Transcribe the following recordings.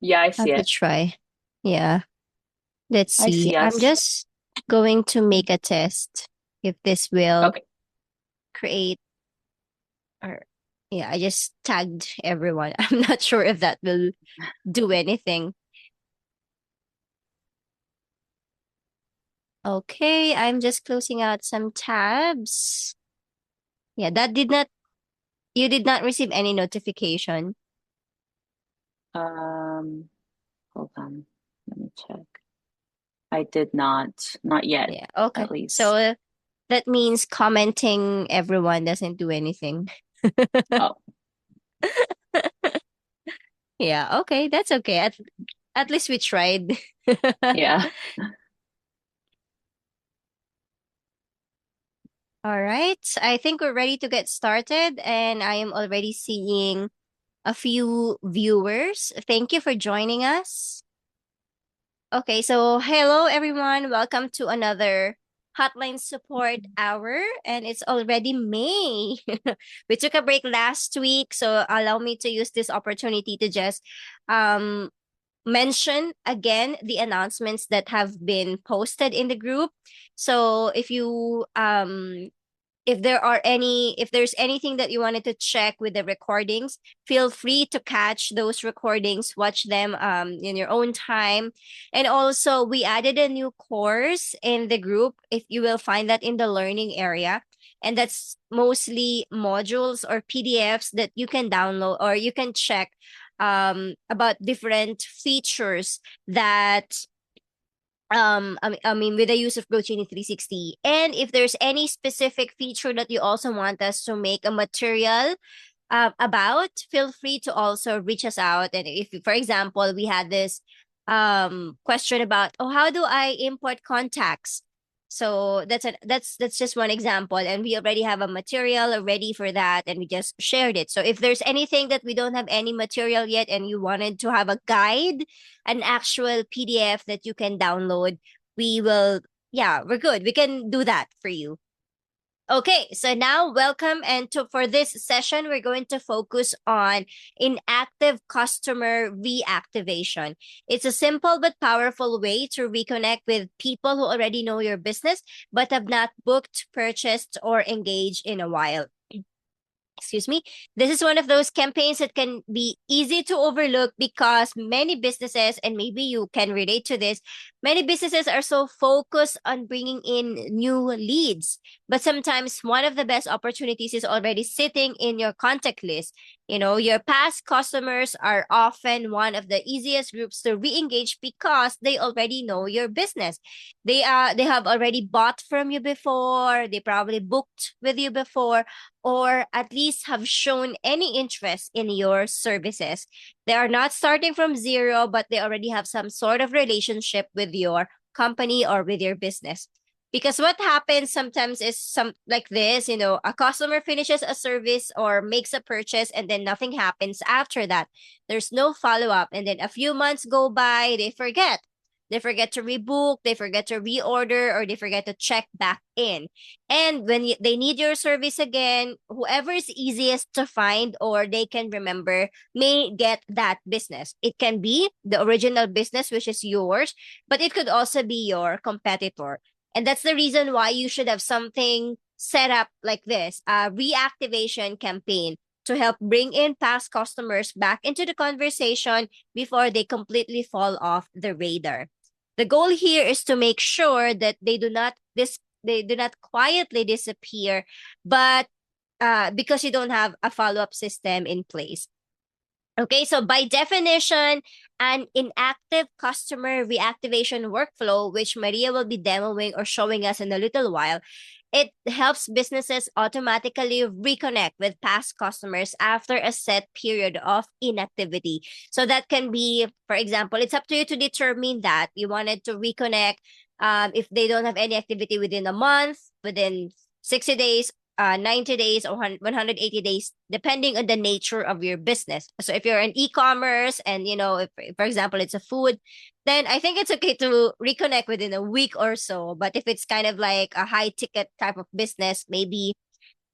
Yeah, I I see could it. try. Yeah. Let's I see. see I'm us. just going to make a test if this will Okay. create or yeah, I just tagged everyone. I'm not sure if that will do anything. Okay, I'm just closing out some tabs. Yeah, that did not you did not receive any notification. Um, Hold on. Let me check. I did not yet, Yeah, at okay. least. So that means commenting everyone doesn't do anything. Oh, Yeah, okay, that's okay. At least we tried. yeah. All right. I think we're ready to get started, and I am already seeing a few viewers. Thank you for joining us. Okay, so hello everyone. Welcome to another Hotline Support Hour, and it's already May. We took a break last week, so allow me to use this opportunity to just um mention again the announcements that have been posted in the group. So if there's anything that you wanted to check with the recordings, feel free to catch those recordings, watch them in your own time. And also we added a new course in the group, if you will find that in the learning area, and that's mostly modules or PDFs that you can download or you can check about different features that I mean with the use of GoChini 360. And if there's any specific feature that you also want us to make a material about, feel free to also reach us out. And if, for example, we had this question about, oh, how do I import contacts? So that's just one example, and we already have a material ready for that, and we just shared it. So if there's anything that we don't have any material yet, and you wanted to have a guide, an actual PDF that you can download, we will. Yeah, we're good. We can do that for you. Okay, so now welcome, and to for this session we're going to focus on inactive customer reactivation. It's a simple but powerful way to reconnect with people who already know your business but have not booked, purchased, or engaged in a while. Excuse me. This is one of those campaigns that can be easy to overlook because many businesses, and maybe you can relate to this, many businesses are so focused on bringing in new leads. But sometimes one of the best opportunities is already sitting in your contact list. You know, your past customers are often one of the easiest groups to re-engage because they already know your business. They have already bought from you before, they probably booked with you before, or at least have shown any interest in your services. They are not starting from zero, but they already have some sort of relationship with your company or with your business. Because what happens sometimes is some like this, you know, a customer finishes a service or makes a purchase and then nothing happens after that. There's no follow up. And then a few months go by, they forget. They forget to rebook, they forget to reorder, or they forget to check back in. And when they need your service again, whoever is easiest to find or they can remember may get that business. It can be the original business, which is yours, but it could also be your competitor. And that's the reason why you should have something set up like this, a reactivation campaign to help bring in past customers back into the conversation before they completely fall off the radar. The goal here is to make sure that they do not quietly disappear, but because you don't have a follow up system in place. Okay, so by definition, an inactive customer reactivation workflow, which Maria will be demoing or showing us in a little while, it helps businesses automatically reconnect with past customers after a set period of inactivity. So that can be, for example, it's up to you to determine that you wanted to reconnect if they don't have any activity within a month, within 60 days, 90 days, or 180 days, depending on the nature of your business. So if you're an e-commerce and, you know, if, for example, it's a food, then I think it's okay to reconnect within a week or so. But if it's kind of like a high ticket type of business, maybe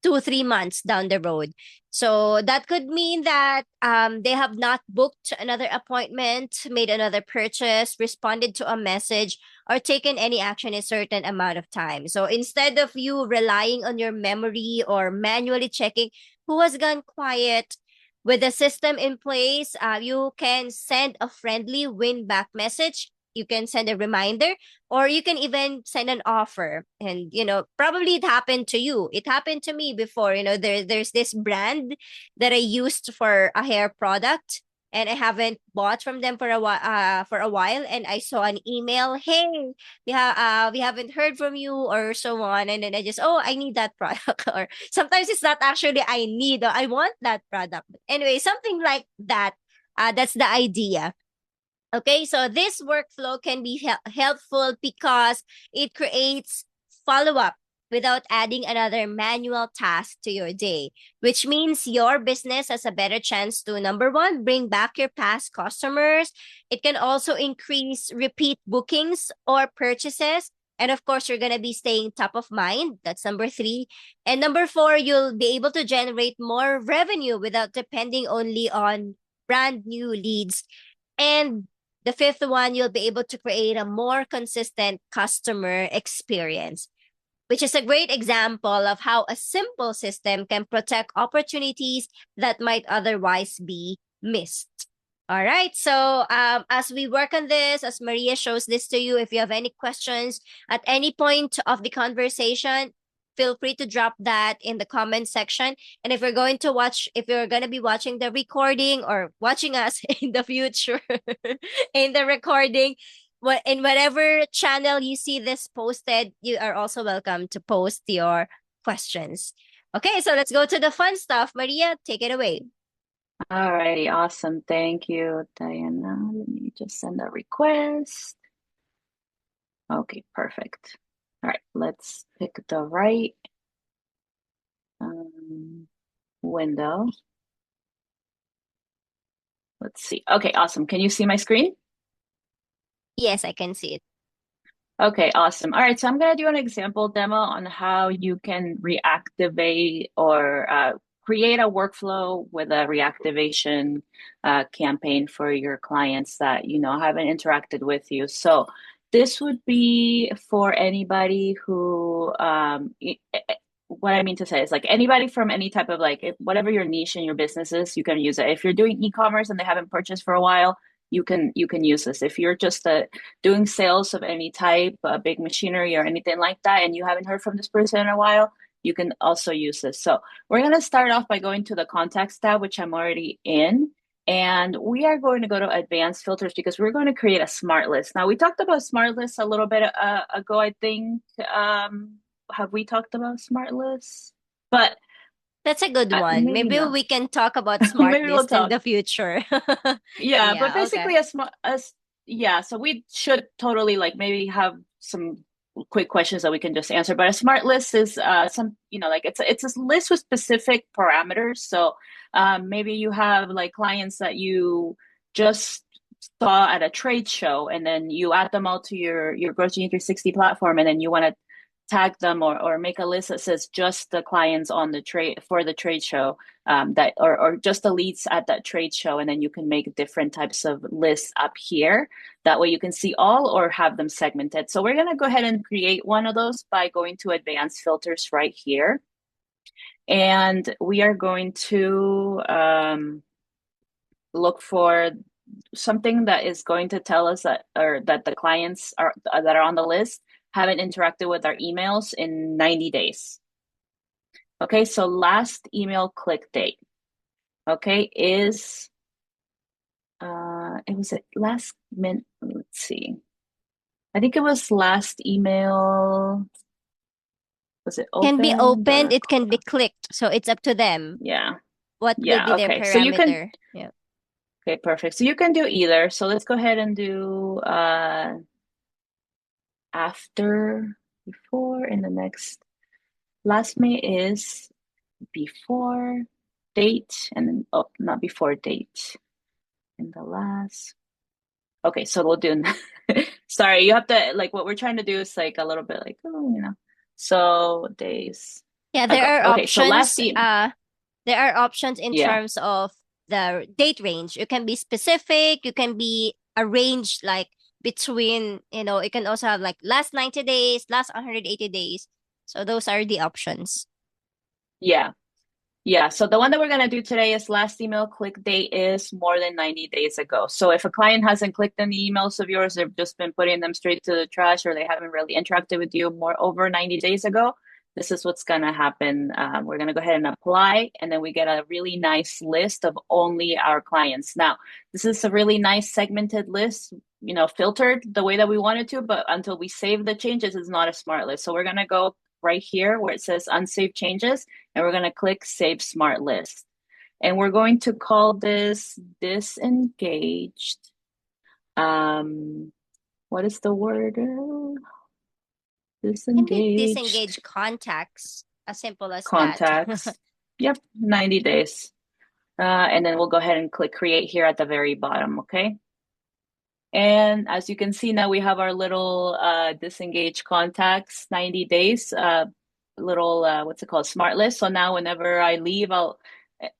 2 3 months down the road. So that could mean that they have not booked another appointment, made another purchase, responded to a message, or taken any action in a certain amount of time. So instead of you relying on your memory or manually checking who has gone quiet, with the system in place, you can send a friendly win back message. You can send a reminder, or you can even send an offer. And probably it happened to you, it happened to me before. There's this brand that I used for a hair product, and I haven't bought from them for a while, and I saw an email, hey, we haven't heard from you, or so on. And then I just, oh, I need that product. Or sometimes it's not actually I need, or I want that product. But anyway, something like that. That's the idea. Okay, so this workflow can be helpful because it creates follow up without adding another manual task to your day, which means your business has a better chance to, number one, bring back your past customers. It can also increase repeat bookings or purchases. And of course, you're going to be staying top of mind. That's number three. And number four, you'll be able to generate more revenue without depending only on brand new leads. And the fifth one, you'll be able to create a more consistent customer experience, which is a great example of how a simple system can protect opportunities that might otherwise be missed. All right. So, as we work on this, as Maria shows this to you, if you have any questions at any point of the conversation, feel free to drop that in the comment section. And if you're going to be watching the recording or watching us in the future in the recording, in whatever channel you see this posted, you are also welcome to post your questions. Okay, so let's go to the fun stuff. Maria, take it away. All righty, awesome. Thank you, Diana. Let me just send a request. Okay, perfect. All right, let's pick the right window. Let's see. Okay, awesome. Can you see my screen? Yes, I can see it. Okay, awesome. All right, so I'm going to do an example demo on how you can reactivate or create a workflow with a reactivation campaign for your clients that haven't interacted with you. So this would be for anybody who, what I mean to say is like anybody from any type of whatever your niche in your business is, you can use it. If you're doing e-commerce and they haven't purchased for a while, you can use this. If you're just doing sales of any type, big machinery or anything like that, and you haven't heard from this person in a while, you can also use this. So we're going to start off by going to the contacts tab, which I'm already in. And we are going to go to advanced filters because we're going to create a smart list. Now, we talked about smart lists a little bit ago, I think. Have we talked about smart lists? But That's a good one. maybe Maybe not. we can talk about smart Maybe we'll lists in talk. the future. Yeah, but Yeah, okay. basically as yeah, so we should totally maybe have some quick questions that we can just answer. But a smart list is some, like it's a list with specific parameters. So maybe you have like clients that you just saw at a trade show and then you add them all to your Grocery 360 platform and then you want to tag them or make a list that says just the clients on the trade for the trade show that or just the leads at that trade show, and then you can make different types of lists up here. That way you can see all or have them segmented. So we're going to go ahead and create one of those by going to advanced filters right here. And we are going to look for something that is going to tell us that the clients that are on the list haven't interacted with our emails in 90 days. Okay, so last email click date, okay, is it was last minute, let's see. I think it was last email. Was it Can be opened opened, or it can be clicked. So it's up to them. yeah. What will be Yeah, their okay. So you can parameter? Yeah. okay, perfect. So you can do either. So let's go ahead and do after before in the next last May is before date and then not before date in the last. Okay, so we'll do sorry, you have to what we're trying to do is a little bit so days Yeah, there are Okay, so last options. email. There are options in Yeah. terms of the date range. You can be specific, you can be arranged like between, you can also have like last 90 days, last 180 days. So those are the options. Yeah. Yeah, so the one that we're going to do today is last email click date is more than 90 days ago. So if a client hasn't clicked any emails of yours, they've just been putting them straight to the trash, or they haven't really interacted with you more over 90 days ago, this is what's going to happen. We're going to go ahead and apply, and then we get a really nice list of only our clients. Now, this is a really nice segmented list, filtered the way that we wanted to, but until we save the changes, it's not a smart list. So we're going to go right here where it says unsaved changes, and we're going to click Save Smart List. And we're going to call this disengaged. What is the word? Can be Disengaged disengage contacts, as simple as that. contacts. Yep, 90 days. And then we'll go ahead and click Create here at the very bottom, okay? And as you can see now, we have our little disengage contacts 90 days, little, what's it called, smart list. So now whenever I leave,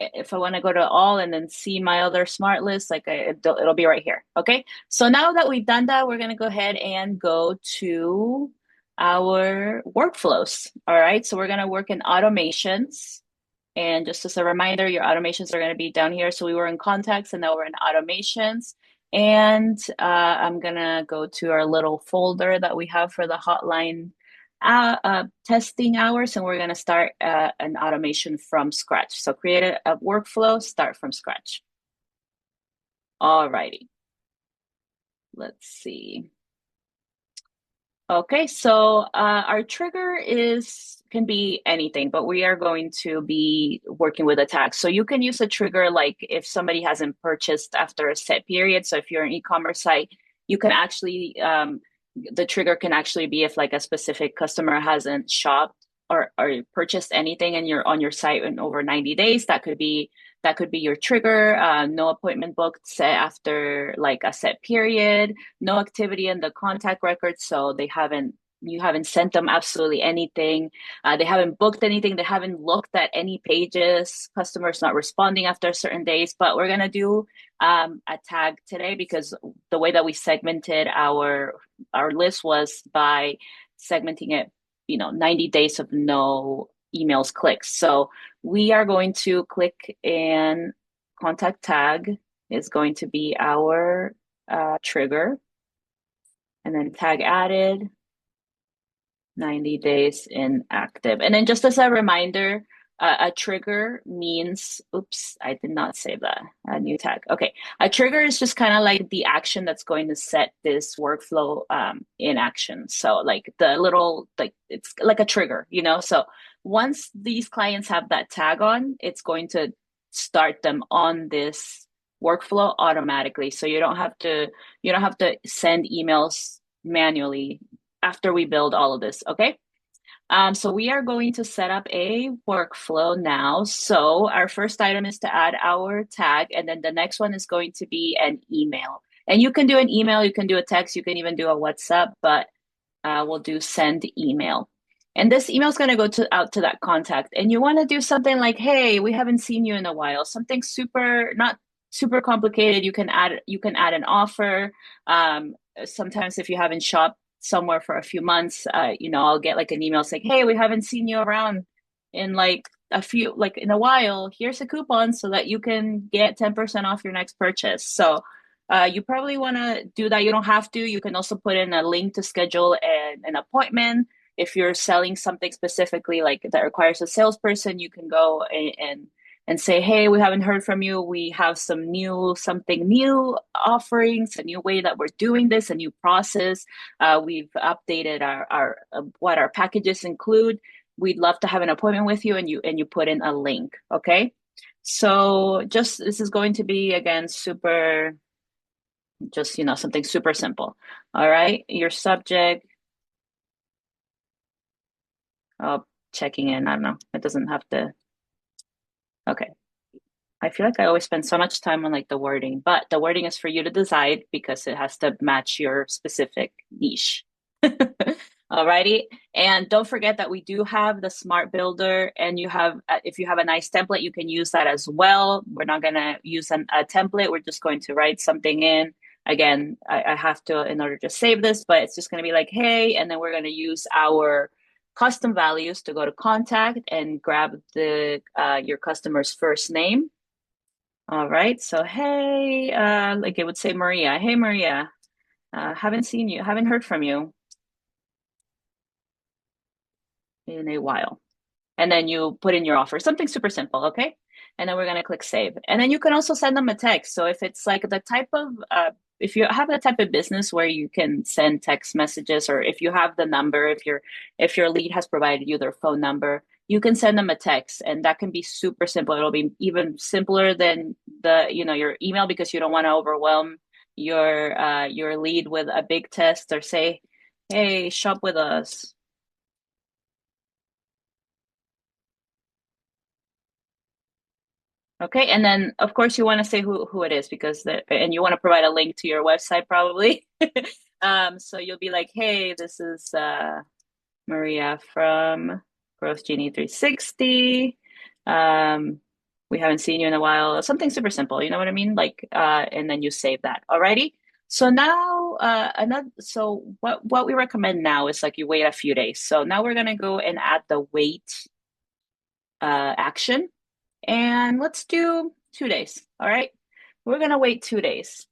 if I want to go to all and then see my other smart list, like it'll be right here. Okay. So now that we've done that, we're going to go ahead and go to our workflows. All right. So we're going to work in automations. And just as a reminder, your automations are going to be down here. So we were in contacts and now we're in automations. And I'm going to go to our little folder that we have for the hotline testing hours. And we're going to start an automation from scratch. So create a workflow, start from scratch. All righty. Let's see. Okay, so our trigger can be anything, but we are going to be working with a tag. So you can use a trigger like if somebody hasn't purchased after a set period. So if you're an e-commerce site, you can actually the trigger can actually be if like a specific customer hasn't shopped or purchased anything and you're on your site in over 90 days. That could be your trigger. No appointment booked set after like a set period, no activity in the contact records, so you haven't sent them absolutely anything. They haven't booked anything. They haven't looked at any pages. Customers not responding after certain days. But we're gonna do a tag today because the way that we segmented our list was by segmenting it, 90 days of no emails clicked. So we are going to click in contact tag is going to be our trigger, and then tag added, 90 days inactive. And then just as a reminder, a trigger means, oops, I did not save that, a new tag. Okay, a trigger is just kind of like the action that's going to set this workflow in action. So like it's like a trigger, So once these clients have that tag on, it's going to start them on this workflow automatically. So you don't have to send emails manually after we build all of this, okay? So we are going to set up a workflow now. So our first item is to add our tag, and then the next one is going to be an email. And you can do an email, you can do a text, you can even do a WhatsApp, but we'll do send email. And this email is going to go out to that contact. And you want to do something like, hey, we haven't seen you in a while. Something not super complicated. You can add an offer. Sometimes if you haven't shopped somewhere for a few months, I'll get like an email saying, hey, we haven't seen you around in in a while. Here's a coupon so that you can get 10% off your next purchase. So you probably want to do that. You don't have to. You can also put in a link to schedule an appointment. If you're selling something specifically like that requires a salesperson, you can go and say, hey, we haven't heard from you. We have something new offerings, a new way that we're doing this, a new process. We've updated our what our packages include. We'd love to have an appointment with you, and you put in a link. Okay. So this is going to be again super just something super simple. All right, your subject, checking in, I don't know, it doesn't have to. Okay, I feel like I always spend so much time on like the wording, but the wording is for you to decide because it has to match your specific niche. Alrighty. And don't forget that we do have the smart builder, and you have, if you have a nice template, you can use that as well. We're not going to use a template. We're just going to write something in. Again, I have to, in order to save this, but it's just going to be like, hey, and then we're going to use our custom values to go to contact and grab the your customer's first name. All right. So, hey, like it would say Maria. Hey, Maria, haven't seen you, haven't heard from you in a while. And then you put in your offer, something super simple, okay? And then we're gonna click save. And then you can also send them a text. So if it's like the type of if you have the type of business where you can send text messages, or if you have the number, if your lead has provided you their phone number, you can send them a text, and that can be super simple. It'll be even simpler than your email, because you don't want to overwhelm your lead with a big test, or say, hey, shop with us. Okay, and then of course you want to say who it is, because and you want to provide a link to your website probably. So you'll be like, hey, this is Maria from Growth Genie 360. Um, we haven't seen you in a while. Something super simple, you know what I mean? Like, and then you save that. Alrighty. So now, what we recommend now is like you wait a few days. So now we're gonna go and add the wait action. And let's do 2 days. All right. We're going to wait 2 days,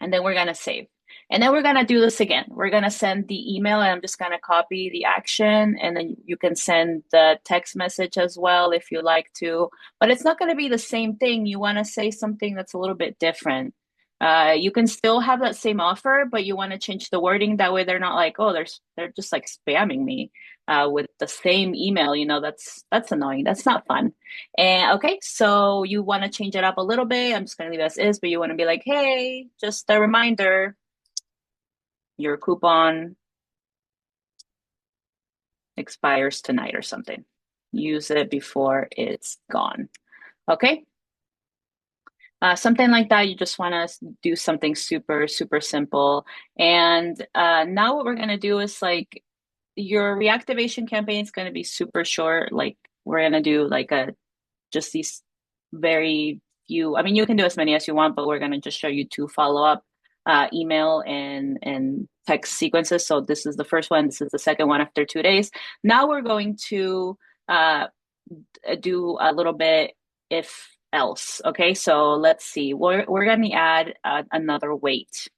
and then we're going to save. And then we're going to do this again. We're going to send the email, and I'm just going to copy the action. And then you can send the text message as well if you like to. But it's not going to be the same thing. You want to say something that's a little bit different. You can still have that same offer, but you want to change the wording. That way they're not like, oh, they're just like spamming me with the same email. That's annoying. That's not fun. And okay, so you want to change it up a little bit. I'm just going to leave as is, but you want to be like, hey, just a reminder, your coupon expires tonight or something. Use it before it's gone. Okay. Something like that. You just want to do something super, super simple. And now what we're going to do is like your reactivation campaign is going to be super short. Like we're going to do like just these very few. I mean, you can do as many as you want, but we're going to just show you two follow-up email and text sequences. So this is the first one. This is the second one after 2 days. Now we're going to uh, do a little bit if else. Okay, so let's see. We're going to add another wait.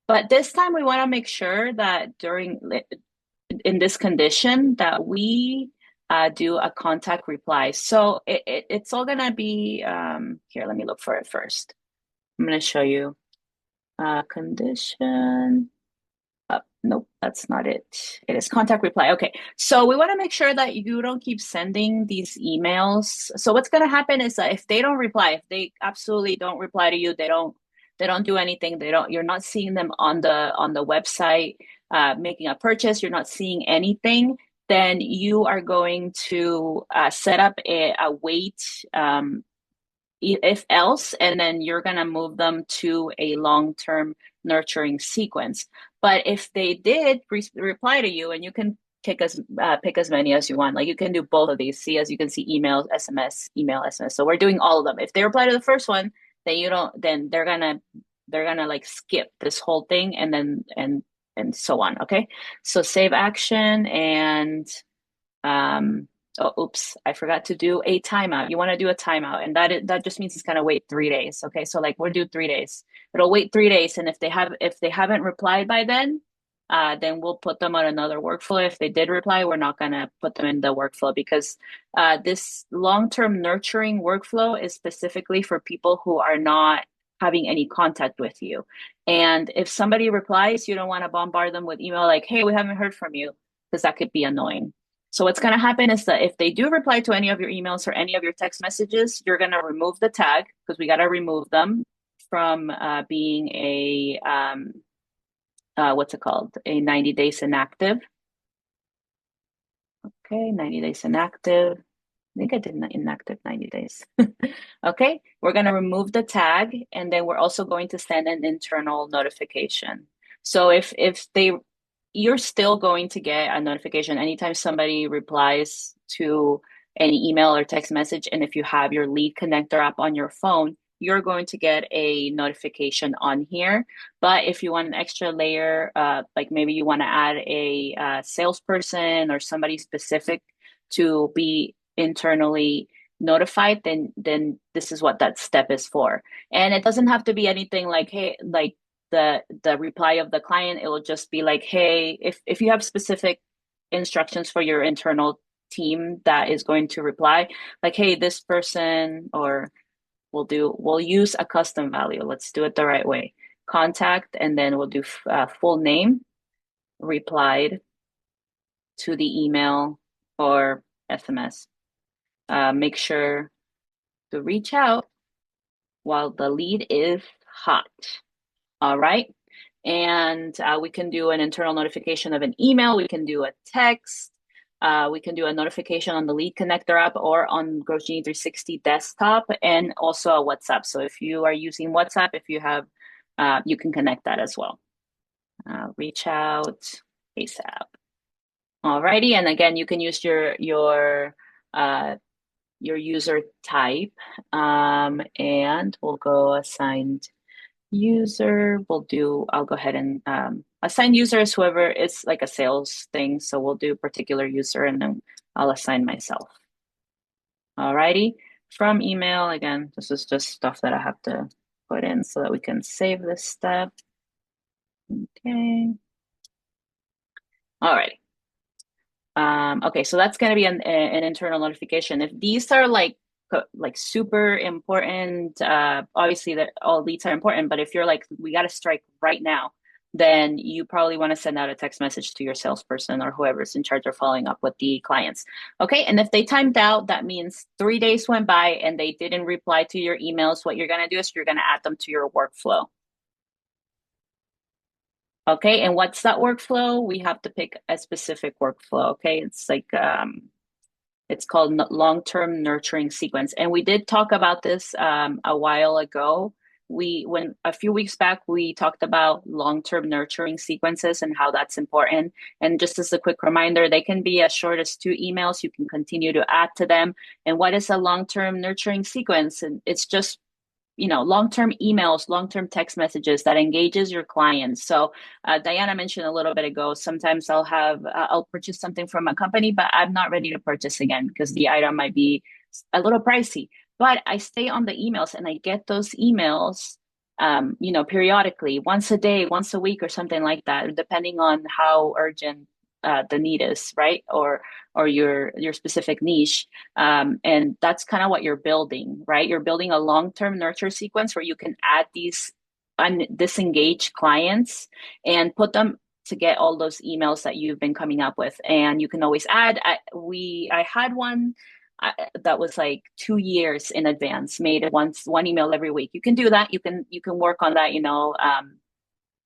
But this time we want to make sure that in this condition that we do a contact reply. So it's all gonna be here. Let me look for it first. I'm gonna show you condition. Nope, that's not it. It is contact reply. Okay, so we want to make sure that you don't keep sending these emails. So what's going to happen is that if they don't reply, if they absolutely don't reply to you, they don't do anything. You're not seeing them on the website making a purchase. You're not seeing anything. Then you are going to set up a wait if else, and then you're going to move them to a long-term nurturing sequence. But if they did reply to you, and you can pick as many as you want, like you can do both of these. See, as you can see, email, SMS, email, SMS. So we're doing all of them. If they reply to the first one, then you don't. Then they're gonna like skip this whole thing, and then and so on. Okay, so save action and um, oh, oops, I forgot to do a timeout. You want to do a timeout, and that just means it's gonna wait 3 days. Okay, so like we'll do 3 days. It'll wait 3 days, and if they haven't replied by then we'll put them on another workflow. If they did reply, we're not gonna put them in the workflow, because this long-term nurturing workflow is specifically for people who are not having any contact with you. And if somebody replies, you don't want to bombard them with email like, hey, we haven't heard from you, because that could be annoying. So what's going to happen is that if they do reply to any of your emails or any of your text messages, you're going to remove the tag, because we got to remove them from being what's it called? A 90 days inactive. Okay, 90 days inactive. I think I did inactive 90 days. Okay, we're going to remove the tag, and then we're also going to send an internal notification. So if they you're still going to get a notification anytime somebody replies to any email or text message. And if you have your lead connector app on your phone, you're going to get a notification on here. But if you want an extra layer, like maybe you want to add a salesperson or somebody specific to be internally notified, then this is what that step is for. And it doesn't have to be anything like, hey, like the reply of the client. It will just be like, hey, if you have specific instructions for your internal team that is going to reply, like, hey, this person, or we'll use a custom value. Let's do it the right way. Contact, and then we'll do full name, replied to the email or SMS. Make sure to reach out while the lead is hot. All right. And we can do an internal notification of an email. We can do a text. We can do a notification on the Lead Connector app or on Growth Genie 360 desktop, and also a WhatsApp. So if you are using WhatsApp, if you have, you can connect that as well. Reach out ASAP. Alrighty, and again, you can use your user type, and we'll go assigned user. I'll go ahead and assign user as whoever. It's like a sales thing. So we'll do particular user and then I'll assign myself. Alrighty. From email, again, this is just stuff that I have to put in so that we can save this step. Okay. Alrighty. Okay, so that's going to be an internal notification. If these are like super important, obviously that all leads are important, but if you're like, we got to strike right now, then you probably want to send out a text message to your salesperson or whoever's in charge of following up with the clients. Okay, and if they timed out, that means 3 days went by and they didn't reply to your emails. What you're going to do is you're going to add them to your workflow. Okay, and what's that workflow? We have to pick a specific workflow. Okay, it's like it's called long-term nurturing sequence, and we did talk about this a while ago. When a few weeks back we talked about long-term nurturing sequences and how that's important. And just as a quick reminder, they can be as short as 2 emails. You can continue to add to them. And what is a long-term nurturing sequence? And it's just long-term emails, long-term text messages that engages your clients. So Diana mentioned a little bit ago, sometimes I'll purchase something from a company, but I'm not ready to purchase again because the item might be a little pricey. But I stay on the emails and I get those emails, periodically, once a day, once a week, or something like that, depending on how urgent the need is, right? Or your specific niche. And that's kind of what you're building, right? You're building a long-term nurture sequence where you can add these disengaged clients and put them to get all those emails that you've been coming up with. And you can always add. I had one that was like 2 years in advance, made it one email every week. You can do that. You can work on that,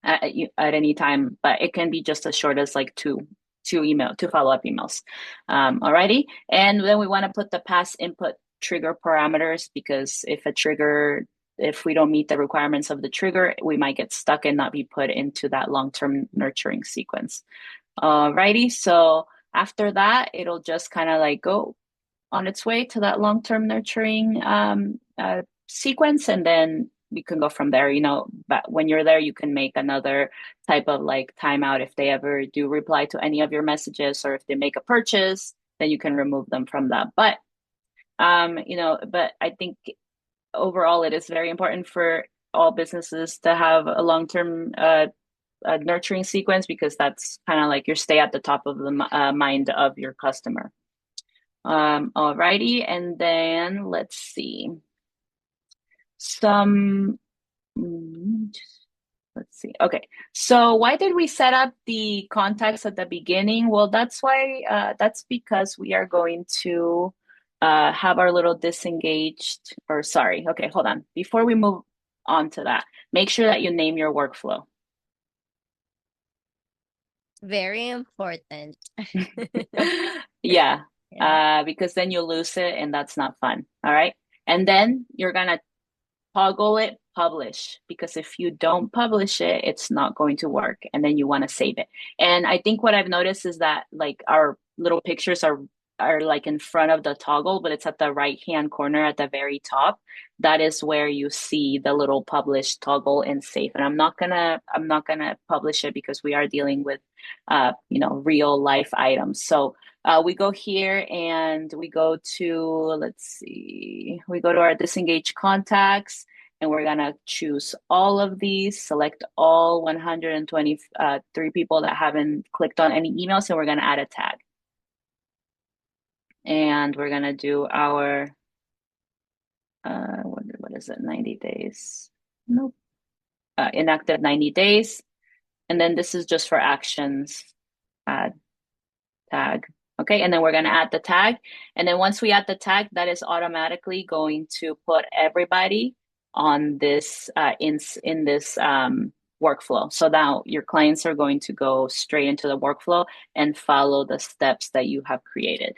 at any time, but it can be just as short as like two follow-up emails. Alrighty. And then we want to put the past input trigger parameters, because if we don't meet the requirements of the trigger, we might get stuck and not be put into that long-term nurturing sequence. Alrighty. So after that, it'll just kind of like go on its way to that long-term nurturing sequence, and then we can go from there. But when you're there, you can make another type of like timeout if they ever do reply to any of your messages, or if they make a purchase, then you can remove them from that. But but I think overall it is very important for all businesses to have a long-term nurturing sequence, because that's kind of like your stay at the top of the mind of your customer. Alrighty, and then let's see. Let's see. Okay, so why did we set up the contacts at the beginning? Well, that's because we are going to have our little disengaged, or sorry, okay, hold on. Before we move on to that, make sure that you name your workflow. Very important. Yeah, Yeah. because then you'll lose it and that's not fun. All right. And then you're gonna publish, because if you don't publish it, it's not going to work, and then you want to save it. And I think what I've noticed is that like our little pictures are like in front of the toggle, but it's at the right hand corner at the very top. That is where you see the little publish toggle and save. And I'm not gonna publish it because we are dealing with real life items. So we go here and we go to, let's see, we go to our disengaged contacts, and we're gonna choose all of these, select all 123 people that haven't clicked on any emails, and we're gonna add a tag. And we're gonna do our, what is it, 90 days? Nope. Inactive 90 days. And then this is just for actions, add tag. Okay, and then we're going to add the tag. And then once we add the tag, that is automatically going to put everybody on this in this workflow. So now your clients are going to go straight into the workflow and follow the steps that you have created.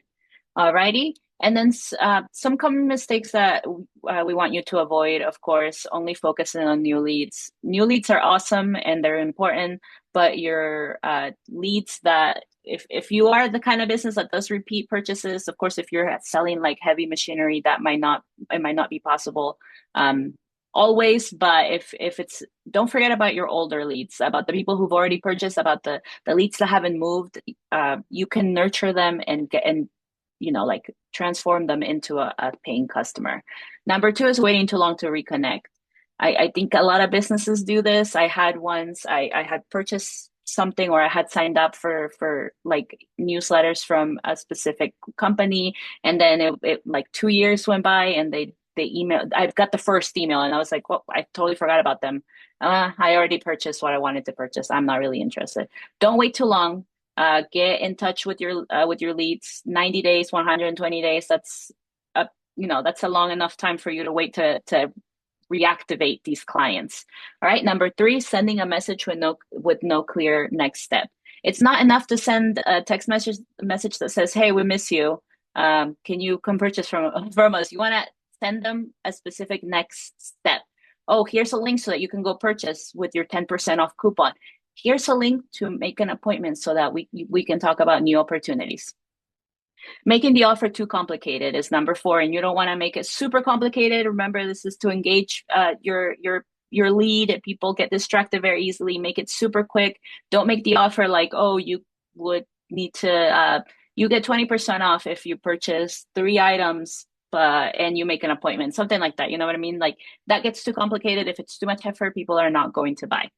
Alrighty. And then some common mistakes that we want you to avoid, of course, only focusing on new leads. New leads are awesome and they're important, but your leads that if you are the kind of business that does repeat purchases, of course, if you're selling like heavy machinery, that it might not be possible always. But if it's, don't forget about your older leads, about the people who've already purchased, about the leads that haven't moved. You can nurture them and like transform them into a paying customer. Number two is waiting too long to reconnect. I think a lot of businesses do this. I had once, I had purchased something, or I had signed up for like newsletters from a specific company, and then it like 2 years went by, and they emailed. I got the first email, and I was like, well, I totally forgot about them. I already purchased what I wanted to purchase. I'm not really interested. Don't wait too long. Get in touch with your leads. 90 days, 120 days. That's a long enough time for you to wait to reactivate these clients. All right. Number three, sending a message with no clear next step. It's not enough to send a text message that says, "Hey, we miss you. Can you come purchase from us?" You want to send them a specific next step. Oh, here's a link so that you can go purchase with your 10% off coupon. Here's a link to make an appointment so that we can talk about new opportunities. Making the offer too complicated is number four, and you don't want to make it super complicated. Remember, this is to engage your lead. People get distracted very easily. Make it super quick. Don't make the offer like, oh, you would need to you get 20% off if you purchase 3 items, and you make an appointment, something like that. You know what I mean? Like that gets too complicated. If it's too much effort, people are not going to buy.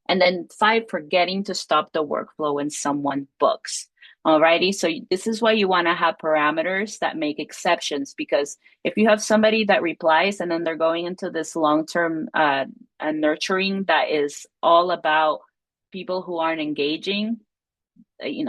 And then five, forgetting to stop the workflow when someone books. Alrighty, so this is why you want to have parameters that make exceptions, because if you have somebody that replies and then they're going into this long-term nurturing that is all about people who aren't engaging,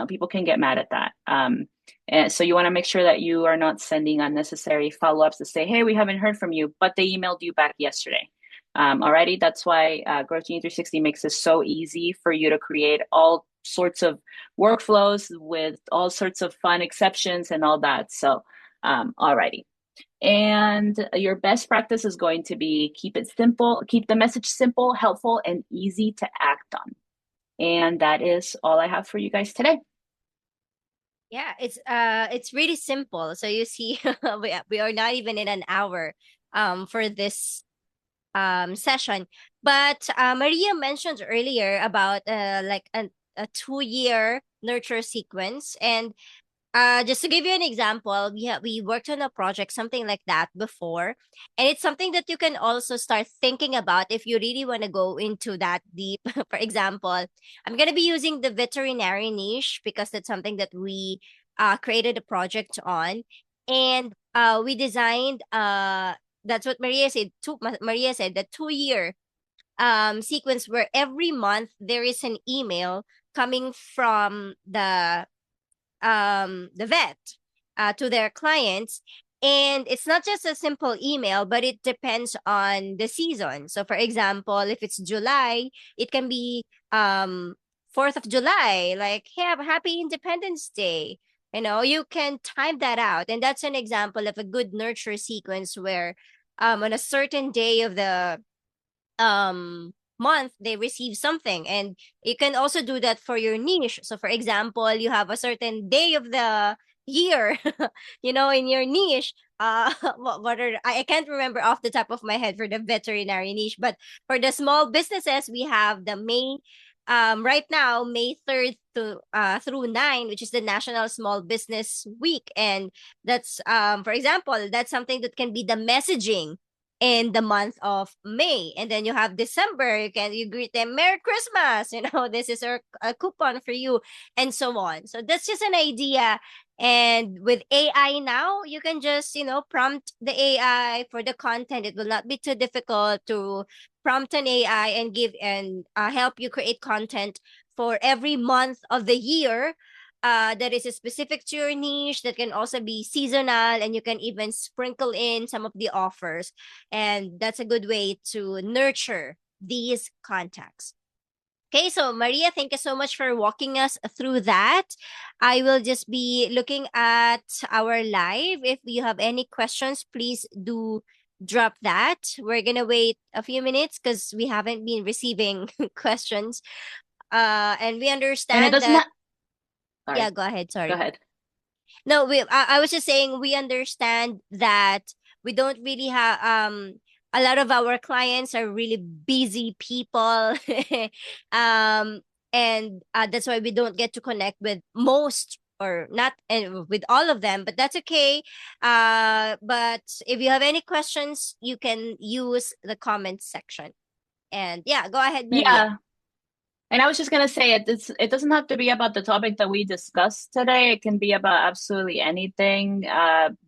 people can get mad at that. And so you want to make sure that you are not sending unnecessary follow-ups to say, "Hey, we haven't heard from you," but they emailed you back yesterday. Alrighty, that's why Growth Genie 360 makes it so easy for you to create all sorts of workflows with all sorts of fun exceptions and all that. So, alrighty. And your best practice is going to be keep it simple, keep the message simple, helpful, and easy to act on. And that is all I have for you guys today. Yeah, it's really simple. So you see, we are not even in an hour for this session. But Maria mentioned earlier about like a 2 year nurture sequence. And just to give you an example, we worked on a project, something like that before. And it's something that you can also start thinking about if you really want to go into that deep. For example, I'm going to be using the veterinary niche because that's something that we created a project on. And we designed, that's what Maria said. Maria said the 2 year sequence where every month there is an email coming from the vet to their clients. And it's not just a simple email, but it depends on the season. So for example, if it's July, it can be 4th of July, like, "Hey, have a happy Independence Day." You can time that out. And that's an example of a good nurture sequence where on a certain day of month they receive something. And you can also do that for your niche. So for example, you have a certain day of the year, in your niche. What are I can't remember off the top of my head for the veterinary niche, but for the small businesses, we have the May, right now, May 3rd to through 9, which is the National Small Business Week. And that's, for example, that's something that can be the messaging in the month of May. And then you have December, you greet them Merry Christmas, this is a coupon for you, and so on. So that's just an idea. And with AI now, you can just, prompt the AI for the content. It will not be too difficult to prompt an AI and give and help you create content for every month of the year, that is specific to your niche, that can also be seasonal, and you can even sprinkle in some of the offers. And that's a good way to nurture these contacts. Okay, so Maria, thank you so much for walking us through that. I will just be looking at our live. If you have any questions, please do drop that. We're gonna wait a few minutes because we haven't been receiving questions. And we And it understand doesn't that. have, Yeah, sorry, go ahead. go Sorry. ahead. No, I was just saying we understand that we don't really have a lot of our clients are really busy people. um and that's why we don't get to connect with most, or not, and with all of them, but that's okay. But if you have any questions, you can use the comment section. And yeah, go ahead, Maria. Yeah. And I was just gonna say it doesn't have to be about the topic that we discussed today. It can be about absolutely anything.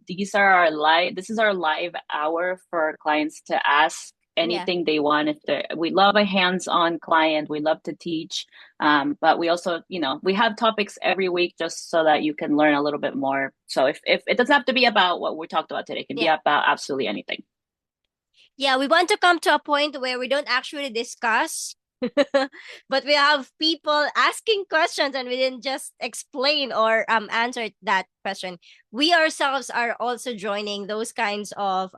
This is our live hour for our clients to ask Yeah. anything they want. We love a hands-on client, we love to teach. But we also, we have topics every week just so that you can learn a little bit more. So if it doesn't have to be about what we talked about today, it can be Yeah. about absolutely anything. Yeah, we want to come to a point where we don't actually discuss, but we have people asking questions and we didn't just explain or answer that question. We ourselves are also joining those kinds of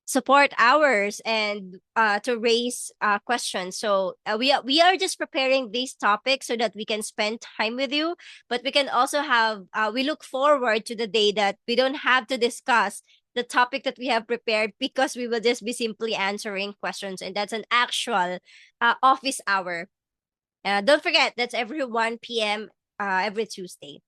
support hours and to raise questions. So we are just preparing these topics so that we can spend time with you, but we can also have we look forward to the day that we don't have to discuss the topic that we have prepared, because we will just be simply answering questions, and that's an actual office hour. Don't forget, that's every 1 p.m. Every Tuesday.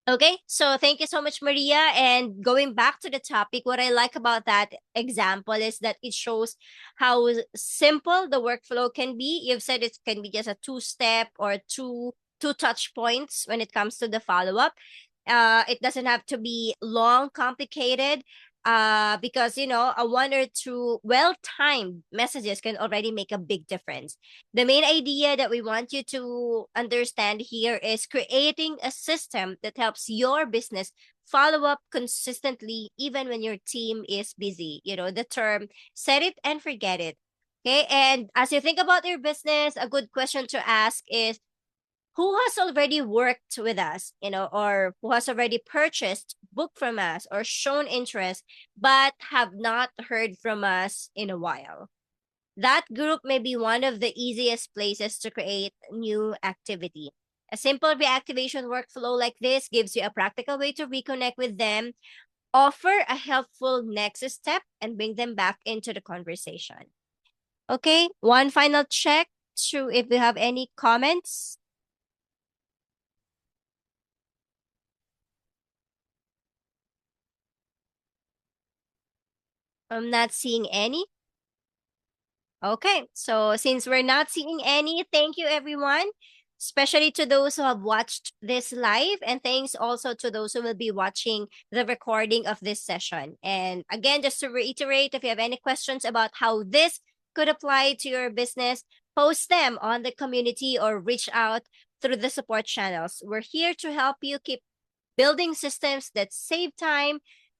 Okay, so thank you so much, Maria. And going back to the topic, what I like about that example is that it shows how simple the workflow can be. You've said it can be just a two-step or two touch points when it comes to the follow-up. It doesn't have to be long, complicated. Because a one or two well-timed messages can already make a big difference. The main idea that we want you to understand here is creating a system that helps your business follow up consistently, even when your team is busy. The term set it and forget it. Okay. And as you think about your business, a good question to ask is, who has already worked with us, or who has already purchased book from us or shown interest, but have not heard from us in a while? That group may be one of the easiest places to create new activity. A simple reactivation workflow like this gives you a practical way to reconnect with them, offer a helpful next step, and bring them back into the conversation. Okay, one final check to if you have any comments. I'm not seeing any. Okay, so since we're not seeing any, thank you everyone, especially to those who have watched this live, and thanks also to those who will be watching the recording of this session. And again, just to reiterate, if you have any questions about how this could apply to your business, post them on the community or reach out through the support channels. We're here to help you keep building systems that save time,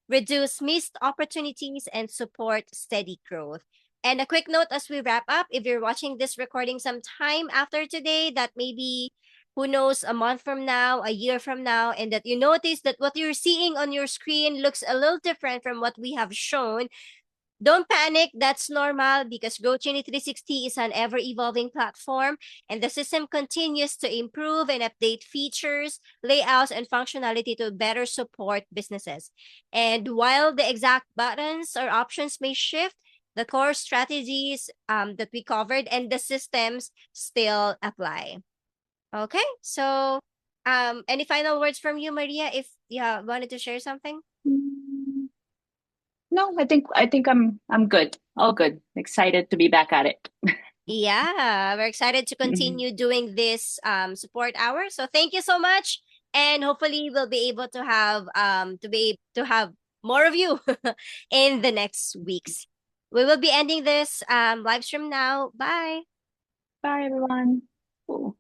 reduce missed opportunities, and support steady growth. And a quick note as we wrap up, if you're watching this recording sometime after today, that maybe, who knows, a month from now, a year from now, and that you notice that what you're seeing on your screen looks a little different from what we have shown, Don't panic, that's normal because GoTraining360 is an ever-evolving platform and the system continues to improve and update features, layouts, and functionality to better support businesses. And while the exact buttons or options may shift, the core strategies that we covered and the systems still apply. Okay, so any final words from you, Maria, if you wanted to share something? Mm, no, I think I'm good. All good. Excited to be back at it. Yeah, we're excited to Mhm. continue doing this support hour. So thank you so much, and hopefully we'll be able to have more of you in the next weeks. We will be ending this live stream now. Bye. Bye, everyone. Cool.